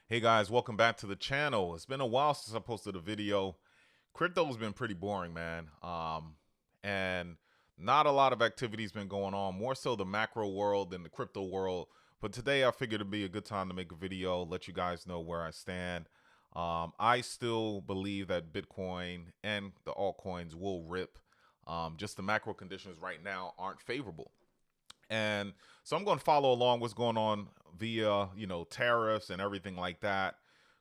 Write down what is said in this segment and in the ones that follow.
Hey guys, welcome back to the channel. It's been a while since I posted a video. Crypto's been pretty boring, man. And not a lot of activity's been going on, more so the macro world than the crypto world. But today I figured it'd be a good time to make a video, let you guys know where I stand. I still believe that Bitcoin and the altcoins will rip. Just the macro conditions right now aren't favorable. And so I'm going to follow along what's going on via, tariffs and everything like that,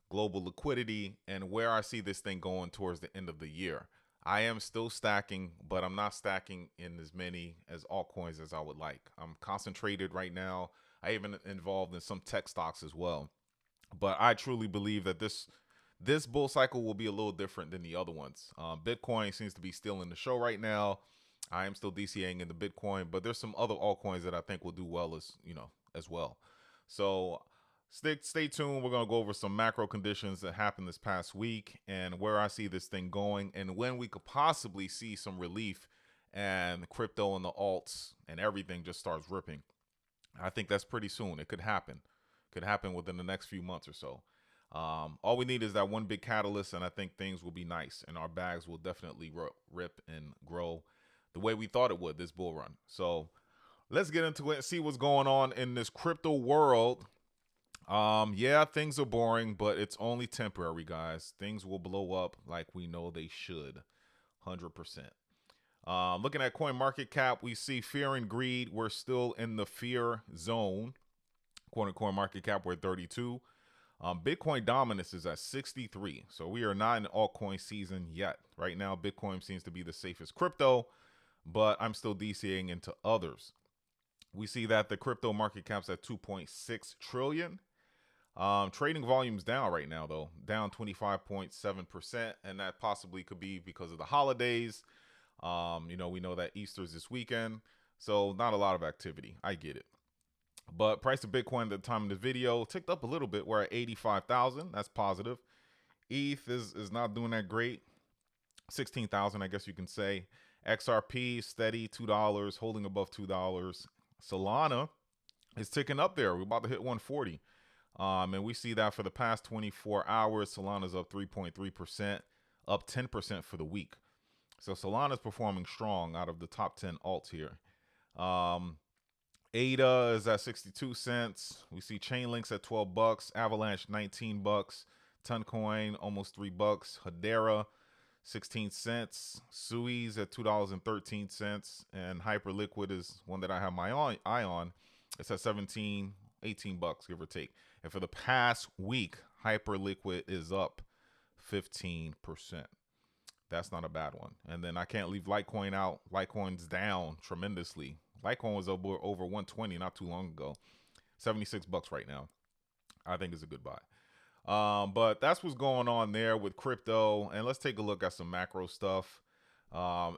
global liquidity, and where I see this thing going towards the end of the year. I am still stacking, but I'm not stacking in as many as altcoins as I would like. I'm concentrated right now. I even involved in some tech stocks as well. But I truly believe that this bull cycle will be a little different than the other ones. Bitcoin seems to be still in the show right now. I am still DCAing in the Bitcoin, but there's some other altcoins that I think will do well as well. So stay tuned. We're gonna go over some macro conditions that happened this past week and where I see this thing going and when we could possibly see some relief and crypto and the alts and everything just starts ripping. I think that's pretty soon. It could happen. Could happen within the next few months or so. All we need is that one big catalyst, and I think things will be nice, and our bags will definitely rip and grow the way we thought it would this bull run. So let's get into it and see what's going on in this crypto world. Yeah, things are boring, but it's only temporary, guys. Things will blow up like we know they should, 100%. Looking at coin market cap, we see fear and greed. We're still in the fear zone. According to coin market cap, we're 32. Bitcoin dominance is at 63. So we are not in altcoin season yet. Right now, Bitcoin seems to be the safest crypto, but I'm still DCAing into others. We see that the crypto market cap's at 2.6 trillion. Trading volume's down right now, though, down 25.7%, and that possibly could be because of the holidays. We know that Easter's this weekend, so not a lot of activity. I get it. But price of Bitcoin at the time of the video ticked up a little bit. We're at 85,000. That's positive. ETH is not doing that great. 16,000, I guess you can say. XRP steady, $2, holding above $2. Solana is ticking up there. We're about to hit 140. And we see that for the past 24 hours, Solana's up 3.3%, up 10% for the week. So Solana's performing strong out of the top 10 alts here. ADA is at 62 cents. We see Chainlink's at 12 bucks, Avalanche 19 bucks, Toncoin almost $3, Hedera 16 cents, Sui's at $2.13, and Hyperliquid is one that I have my eye on. It's at 17, 18 bucks, give or take. And for the past week, Hyperliquid is up 15%. That's not a bad one. And then I can't leave Litecoin out. Litecoin's down tremendously. Litecoin was over 120 not too long ago. 76 bucks right now. I think it's a good buy. But that's what's going on there with crypto. And let's take a look at some macro stuff.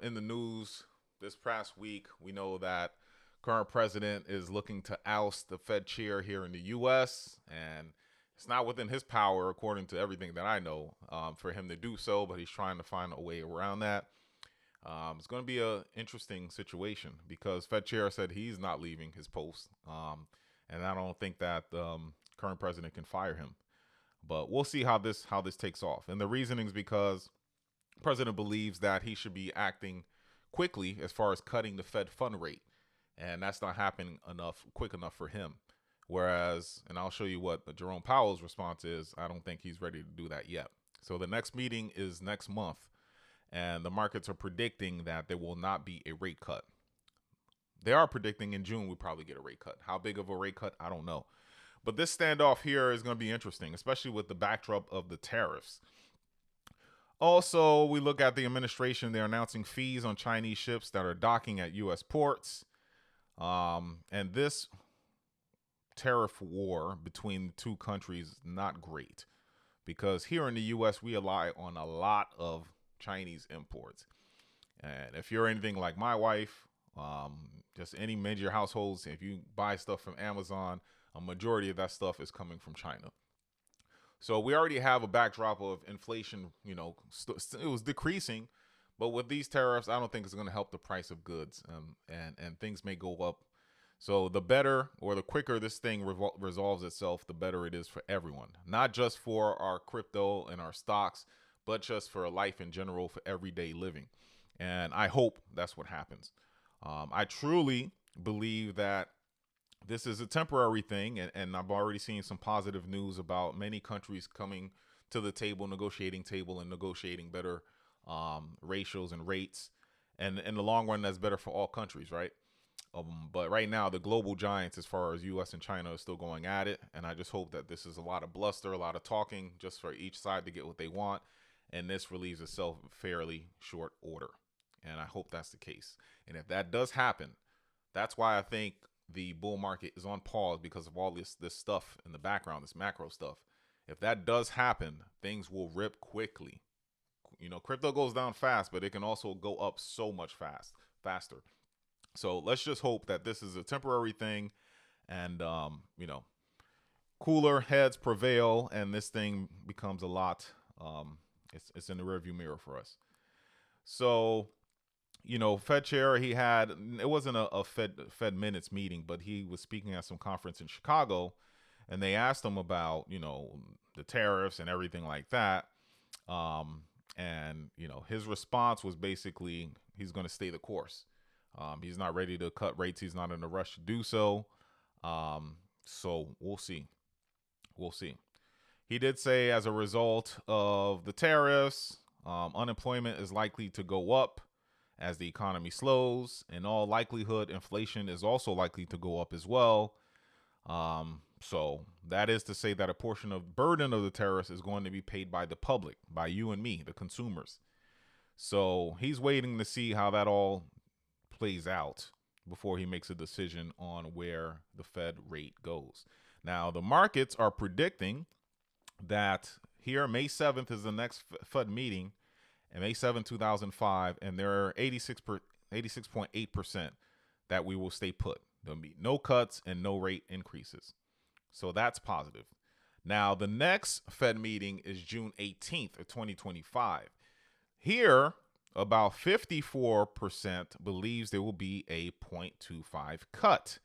In the news this past week, we know that current president is looking to oust the Fed chair here in the U.S. And it's not within his power, according to everything that I know, for him to do so. But he's trying to find a way around that. It's going to be an interesting situation because Fed chair said he's not leaving his post. And I don't think that the current president can fire him. But we'll see how this takes off. And the reasoning is because the president believes that he should be acting quickly as far as cutting the Fed fund rate. And that's not happening quick enough for him. Whereas, and I'll show you what Jerome Powell's response is, I don't think he's ready to do that yet. So the next meeting is next month. And the markets are predicting that there will not be a rate cut. They are predicting in June we'll probably get a rate cut. How big of a rate cut, I don't know. But this standoff here is going to be interesting, especially with the backdrop of the tariffs. Also, we look at the administration. They're announcing fees on Chinese ships that are docking at U.S. ports. And this tariff war between the two countries is not great because here in the U.S., we rely on a lot of Chinese imports. And if you're anything like my wife, just any major households, if you buy stuff from Amazon, a majority of that stuff is coming from China. So we already have a backdrop of inflation, it was decreasing, but with these tariffs, I don't think it's going to help the price of goods. And things may go up So the better or the quicker this thing resolves itself, the better it is for everyone, not just for our crypto and our stocks, but just for life in general, for everyday living. And I hope that's what happens. I truly believe that this is a temporary thing, and I've already seen some positive news about many countries coming to the table, negotiating table, and negotiating better ratios and rates. And in the long run, that's better for all countries, right? But right now, the global giants, as far as U.S. and China, are still going at it. And I just hope that this is a lot of bluster, a lot of talking, just for each side to get what they want. And this relieves itself in fairly short order. And I hope that's the case. And if that does happen, that's why I think the bull market is on pause, because of all this stuff in the background, this macro stuff. If that does happen, things will rip quickly. Crypto goes down fast, but it can also go up so much faster. So let's just hope that this is a temporary thing, and cooler heads prevail, and this thing becomes a lot. It's in the rearview mirror for us. So, Fed chair, he had, it wasn't a Fed minutes meeting, but he was speaking at some conference in Chicago, and they asked him about the tariffs and everything like that. And his response was basically he's going to stay the course. He's not ready to cut rates. He's not in a rush to do so. So we'll see. We'll see. He did say, as a result of the tariffs, unemployment is likely to go up as the economy slows. In all likelihood, inflation is also likely to go up as well. So that is to say that a portion of the burden of the tariffs is going to be paid by the public, by you and me, the consumers. So he's waiting to see how that all plays out before he makes a decision on where the Fed rate goes. Now, the markets are predicting that here, May 7th is the next Fed meeting, and May 7th, 2005, and there are 86.8% that we will stay put. There'll be no cuts and no rate increases. So that's positive. Now, the next Fed meeting is June 18th of 2025. Here, about 54% believes there will be a 0.25 cut,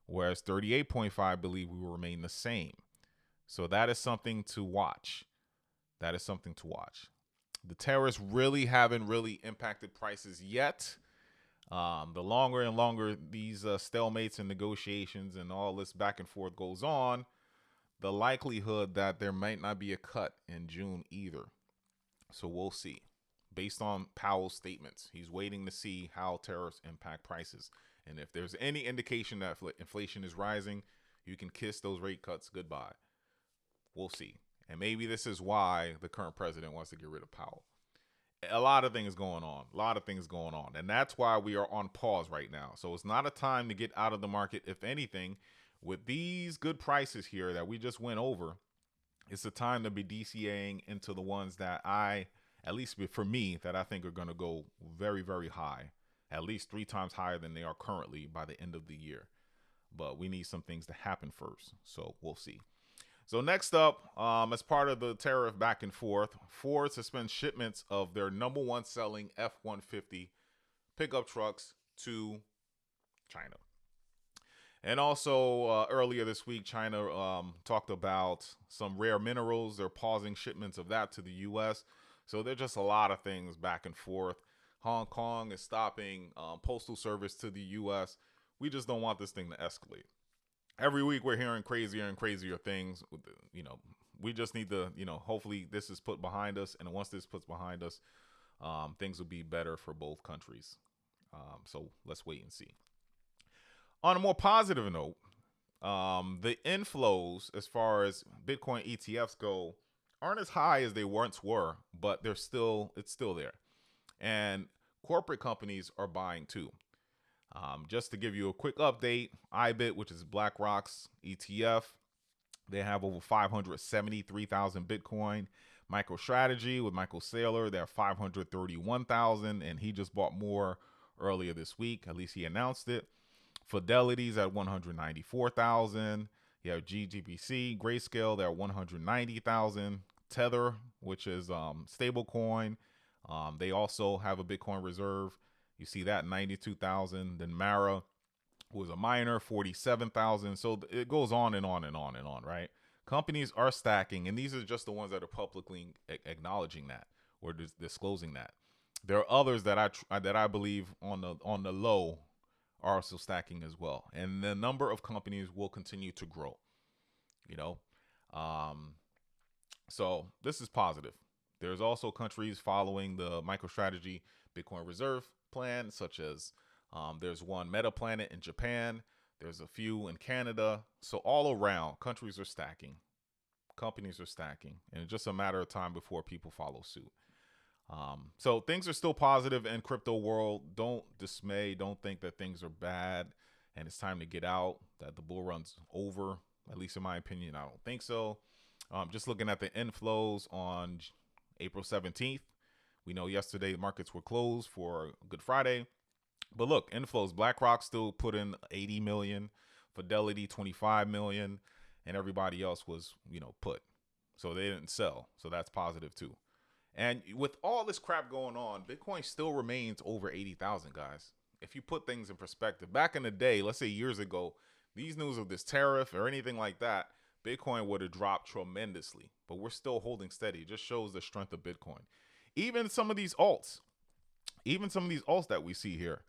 whereas 38.5% believe we will remain the same. So that is something to watch. That is something to watch. The tariffs really haven't impacted prices yet. The longer and longer these stalemates and negotiations and all this back and forth goes on, the likelihood that there might not be a cut in June either. So we'll see. Based on Powell's statements, he's waiting to see how tariffs impact prices. And if there's any indication that inflation is rising, you can kiss those rate cuts goodbye. We'll see. And maybe this is why the current president wants to get rid of Powell. A lot of things going on. And that's why we are on pause right now. So it's not a time to get out of the market. If anything, with these good prices here that we just went over, it's a time to be DCAing into the ones that at least for me, that I think are going to go very, very high, at least 3 times higher than they are currently by the end of the year. But we need some things to happen first. So we'll see. So next up, as part of the tariff back and forth, Ford suspends shipments of their number one selling F-150 pickup trucks to China. And also earlier this week, China talked about some rare minerals. They're pausing shipments of that to the U.S. So there's just a lot of things back and forth. Hong Kong is stopping postal service to the U.S. We just don't want this thing to escalate. Every week we're hearing crazier and crazier things. We just need to, hopefully this is put behind us. And once this puts behind us, things will be better for both countries. So let's wait and see. On a more positive note, the inflows as far as Bitcoin ETFs go aren't as high as they once were, but it's still there. And corporate companies are buying too. Just to give you a quick update, IBIT, which is BlackRock's ETF, they have over 573,000 Bitcoin. MicroStrategy with Michael Saylor, they have 531,000, and he just bought more earlier this week. At least he announced it. Fidelity's at 194,000. You have GGBC, Grayscale, they're at 190,000. Tether, which is stablecoin, they also have a Bitcoin reserve. You see that 92,000. Then Mara who was a miner, 47,000. So it goes on and on and on and on, right? Companies are stacking, and these are just the ones that are publicly acknowledging that or disclosing that. There are others that I believe on the low are also stacking as well, and the number of companies will continue to grow. You know, um, so this is positive. There's also countries following the MicroStrategy Bitcoin Reserve plan, such as there's one Meta Planet in Japan. There's a few in Canada. So all around, countries are stacking, companies are stacking, and it's just a matter of time before people follow suit. So things are still positive in crypto world. Don't dismay. Don't think that things are bad and it's time to get out, that the bull run's over. At least in my opinion, I don't think so. Just looking at the inflows on April 17th. We know yesterday the markets were closed for Good Friday. But look, inflows, BlackRock still put in 80 million, Fidelity 25 million, and everybody else was, put. So they didn't sell. So that's positive too. And with all this crap going on, Bitcoin still remains over 80,000, guys. If you put things in perspective, back in the day, let's say years ago, these news of this tariff or anything like that, Bitcoin would have dropped tremendously. But we're still holding steady. It just shows the strength of Bitcoin. Even some of these alts, that we see here,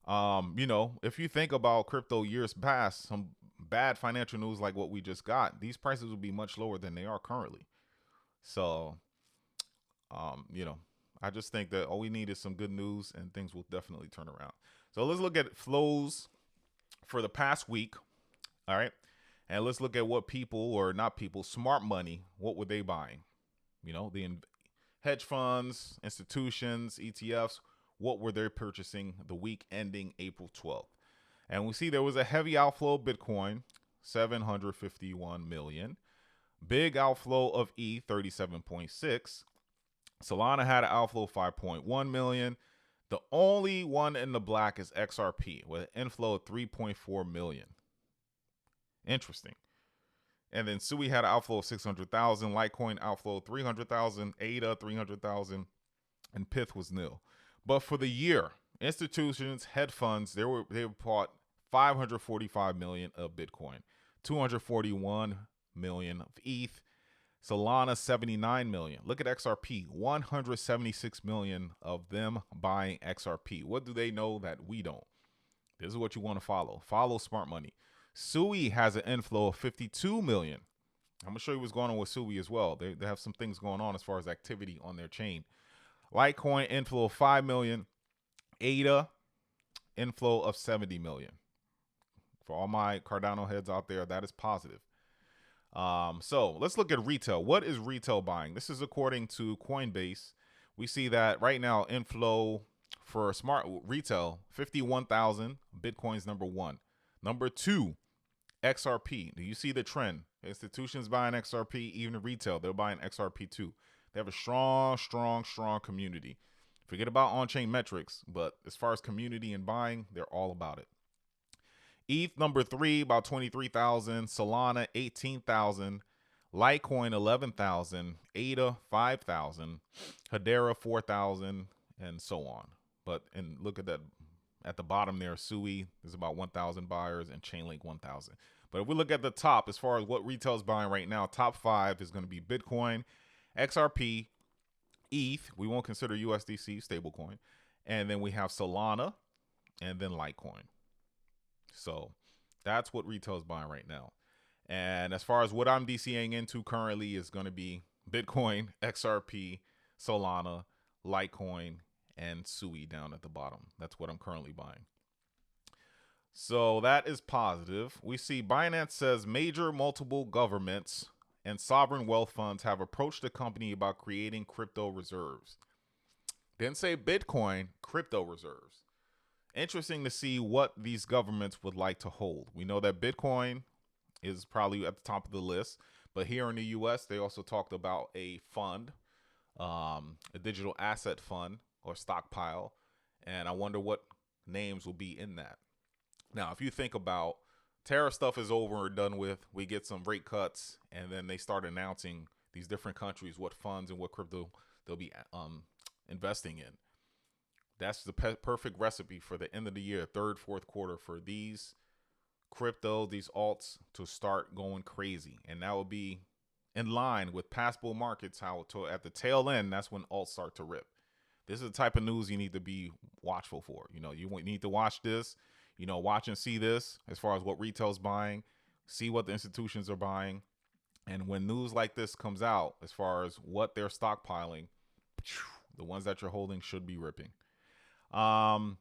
if you think about crypto years past, some bad financial news like what we just got, these prices would be much lower than they are currently. So, I just think that all we need is some good news and things will definitely turn around. So let's look at flows for the past week. All right. And let's look at what people, or not people, smart money, what were they buying? The hedge funds, institutions, ETFs, what were they purchasing the week ending April 12th? And we see there was a heavy outflow of Bitcoin, 751 million. Big outflow of E, 37.6. Solana had an outflow of 5.1 million. The only one in the black is XRP with an inflow of 3.4 million. Interesting. And then Sui had an outflow of 600,000. Litecoin outflow 300,000. ADA 300,000. And Pith was nil. But for the year, institutions, hedge funds, they bought 545 million of Bitcoin, 241 million of ETH, Solana 79 million. Look at XRP, 176 million of them buying XRP. What do they know that we don't? This is what you want to follow. Follow smart money. Sui has an inflow of 52 million. I'm going to show you what's going on with Sui as well. They have some things going on as far as activity on their chain. Litecoin inflow of 5 million. ADA inflow of 70 million. For all my Cardano heads out there, that is positive. So let's look at retail. What is retail buying? This is according to Coinbase. We see that right now inflow for smart retail, 51,000. Bitcoin's number one. Number two, XRP. Do you see the trend? Institutions buying XRP, even retail, they're buying XRP too. They have a strong community. Forget about on-chain metrics, but as far as community and buying, they're all about it. ETH number three, about 23,000. Solana 18,000. Litecoin 11,000. ADA 5,000. Hedera 4,000, and so on. And look at that at the bottom there. Sui is about 1,000 buyers, and Chainlink 1,000. But if we look at the top, as far as what retail is buying right now, top five is going to be Bitcoin, XRP, ETH. We won't consider USDC stablecoin, and then we have Solana, and then Litecoin. So that's what retail is buying right now. And as far as what I'm DCAing into currently is going to be Bitcoin, XRP, Solana, Litecoin, and Sui down at the bottom. That's what I'm currently buying. So that is positive. We see Binance says major multiple governments and sovereign wealth funds have approached the company about creating crypto reserves. Didn't say Bitcoin, crypto reserves. Interesting to see what these governments would like to hold. We know that Bitcoin is probably at the top of the list, but here in the US, they also talked about a fund, a digital asset fund or stockpile, and I wonder what names will be in that. Now, if you think about tariff stuff is over or done with, we get some rate cuts, and then they start announcing these different countries what funds and what crypto they'll be investing in. That's the perfect recipe for the end of the year, third, fourth quarter, for these crypto, these alts to start going crazy. And that will be in line with past bull markets, how at the tail end, that's when alts start to rip. This is the type of news you need to be watchful for. You know, you need to watch this, watch and see this as far as what retail's buying, see what the institutions are buying. And when news like this comes out, as far as what they're stockpiling, the ones that you're holding should be ripping. Now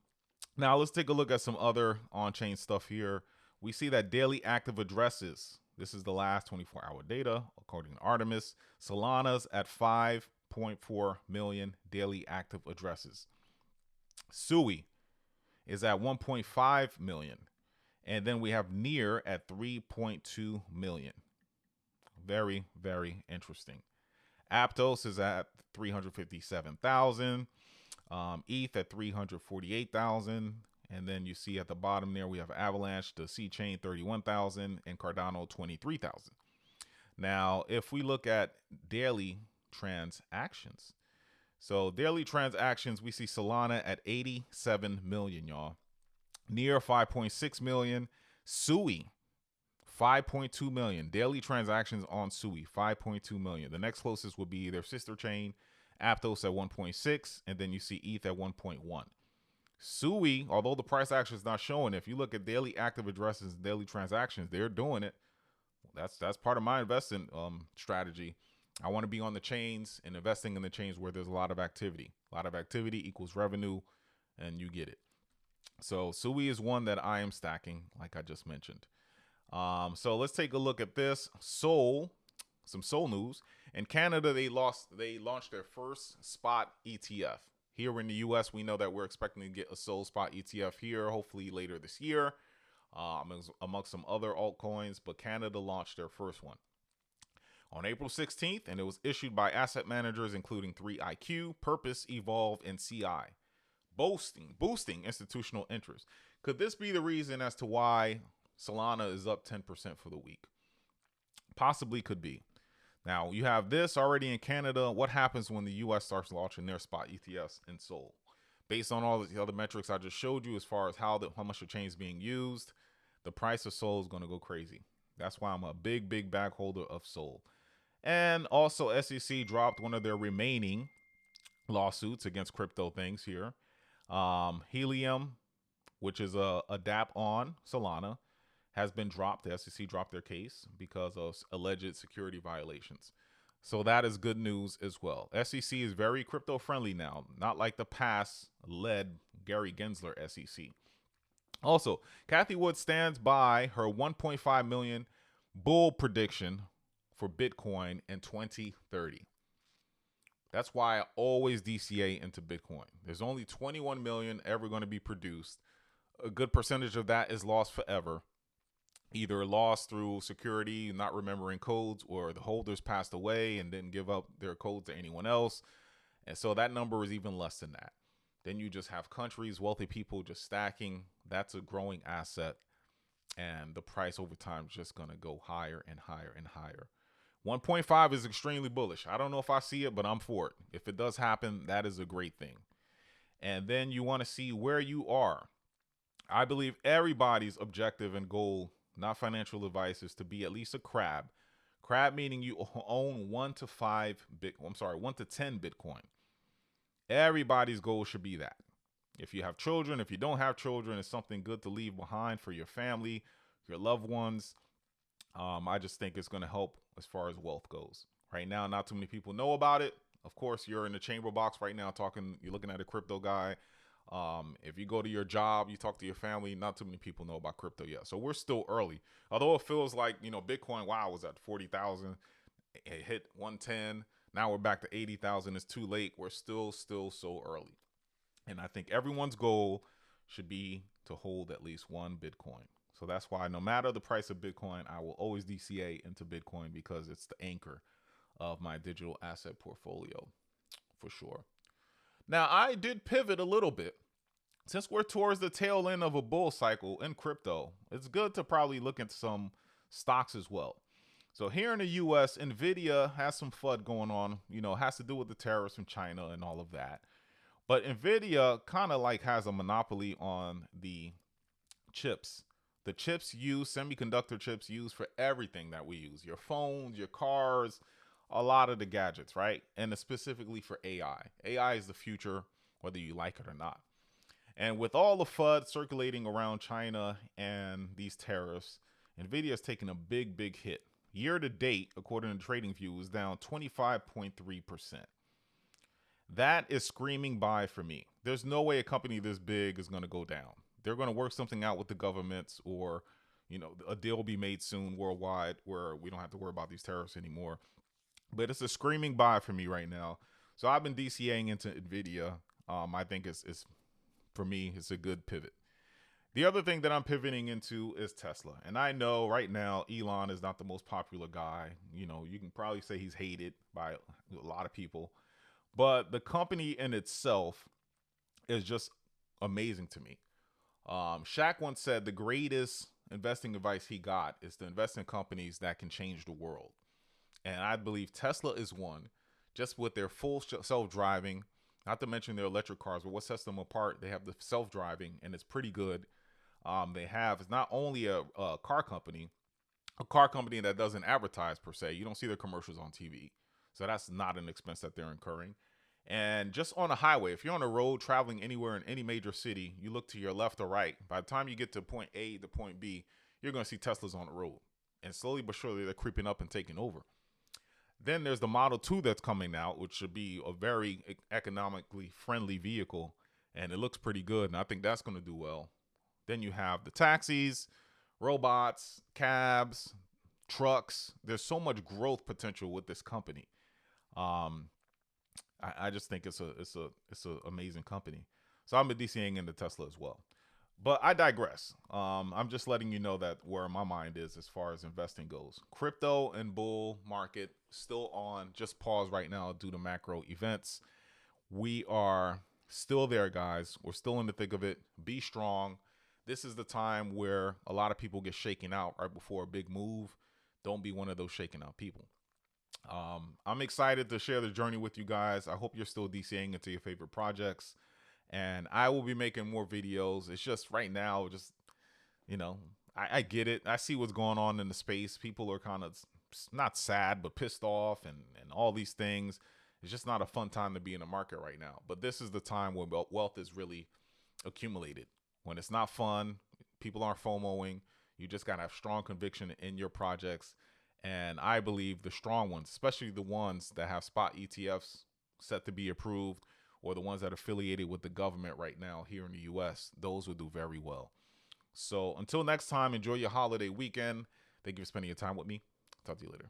let's take a look at some other on-chain stuff here. We see that daily active addresses. This is the last 24-hour data, according to Artemis. Solana's at 5.4 million daily active addresses. Sui is at 1.5 million. And then we have Near at 3.2 million. Very, very interesting. Aptos is at 357,000. ETH at 348,000. And then you see at the bottom there, we have Avalanche, the C Chain 31,000, and Cardano 23,000. Now, if we look at daily transactions, so daily transactions, we see Solana at 87 million, y'all. Near 5.6 million. Sui 5.2 million. Daily transactions on Sui, 5.2 million. The next closest will be their sister chain, Aptos at 1.6, and then you see ETH at 1.1. Sui, although the price action is not showing, if you look at daily active addresses and daily transactions, they're doing it. That's part of my investing strategy. I want to be on the chains and investing in the chains where there's a lot of activity. A lot of activity equals revenue, and you get it. So Sui is one that I am stacking, like I just mentioned. So let's take a look at this. Some Sol news. In Canada, they launched their first spot ETF. Here in the US, we know that we're expecting to get a Sol spot ETF here, hopefully later this year, amongst some other altcoins, but Canada launched their first one on April 16th, and it was issued by asset managers including 3iQ, Purpose, Evolve, and CI, boosting institutional interest. Could this be the reason as to why Solana is up 10% for the week? Possibly could be. Now, you have this already in Canada. What happens when the US starts launching their spot ETFs in Sol? Based on all the other metrics I just showed you as far as how much the chain is being used, the price of Sol is going to go crazy. That's why I'm a big bag holder of Sol. And also, SEC dropped one of their remaining lawsuits against crypto things here. Helium, which is a dApp on Solana, has been dropped. The SEC dropped their case because of alleged security violations. So that is good news as well. SEC is very crypto friendly now, not like the past led Gary Gensler SEC. Also, Cathie Wood stands by her 1.5 million bull prediction for Bitcoin in 2030. That's why I always DCA into Bitcoin. There's only 21 million ever going to be produced. A good percentage of that is lost forever. Either lost through security, not remembering codes, or the holders passed away and didn't give up their code to anyone else. And so that number is even less than that. Then you just have countries, wealthy people just stacking. That's a growing asset. And the price over time is just going to go higher and higher and higher. 1.5 is extremely bullish. I don't know if I see it, but I'm for it. If it does happen, that is a great thing. And then you want to see where you are. I believe everybody's objective and goal, not financial advice, is to be at least a crab. Crab meaning you own 1 to 10 Bitcoin. Everybody's goal should be that. If you have children, if you don't have children, it's something good to leave behind for your family, your loved ones. I just think it's going to help as far as wealth goes. Right now, not too many people know about it. Of course, you're in the chamber box right now you're looking at a crypto guy. If you go to your job, you talk to your family, not too many people know about crypto yet. So we're still early. Although it feels like, Bitcoin, wow, was at 40,000. It hit 110. Now we're back to 80,000. It's too late. We're still so early. And I think everyone's goal should be to hold at least one Bitcoin. So that's why no matter the price of Bitcoin, I will always DCA into Bitcoin because it's the anchor of my digital asset portfolio for sure. Now, I did pivot a little bit. Since we're towards the tail end of a bull cycle in crypto, it's good to probably look at some stocks as well. So here in the US, Nvidia has some FUD going on, has to do with the tariffs from China and all of that. But Nvidia kind of like has a monopoly on the chips, The chips used, semiconductor chips used for everything that we use, your phones, your cars, a lot of the gadgets, right? And it's specifically for AI. AI is the future, whether you like it or not. And with all the FUD circulating around China and these tariffs, Nvidia is taking a big hit. Year to date, according to TradingView, is down 25.3%. That is screaming buy for me. There's no way a company this big is going to go down. They're going to work something out with the governments, or a deal will be made soon worldwide where we don't have to worry about these tariffs anymore. But it's a screaming buy for me right now. So I've been DCAing into Nvidia. I think it's for me, it's a good pivot. The other thing that I'm pivoting into is Tesla. And I know right now Elon is not the most popular guy. You can probably say he's hated by a lot of people. But the company in itself is just amazing to me. Shaq once said the greatest investing advice he got is to invest in companies that can change the world. And I believe Tesla is one, just with their full self-driving, not to mention their electric cars, but what sets them apart, they have the self-driving, and it's pretty good. It's not only a car company that doesn't advertise per se. You don't see their commercials on TV. So that's not an expense that they're incurring. And just on a highway, if you're on a road traveling anywhere in any major city, you look to your left or right. By the time you get to point A to point B, you're going to see Teslas on the road. And slowly but surely, they're creeping up and taking over. Then there's the Model 2 that's coming out, which should be a very economically friendly vehicle. And it looks pretty good. And I think that's going to do well. Then you have the taxis, robots, cabs, trucks. There's so much growth potential with this company. I just think it's a amazing company. So I'm a DCing into Tesla as well. But I digress. I'm just letting you know that where my mind is as far as investing goes. Crypto and bull market still on just pause right now due to macro events. We are still there, guys. We're still in the thick of it. Be strong. This is the time where a lot of people get shaken out right before a big move. Don't be one of those shaken out people. I'm excited to share the journey with you guys. I hope you're still DCing into your favorite projects. And I will be making more videos. It's just right now, I get it. I see what's going on in the space. People are kind of not sad, but pissed off and all these things. It's just not a fun time to be in the market right now. But this is the time when wealth is really accumulated. When it's not fun, people aren't FOMOing. You just got to have strong conviction in your projects. And I believe the strong ones, especially the ones that have spot ETFs set to be approved, or the ones that are affiliated with the government right now here in the US, those will do very well. So until next time, enjoy your holiday weekend. Thank you for spending your time with me. Talk to you later.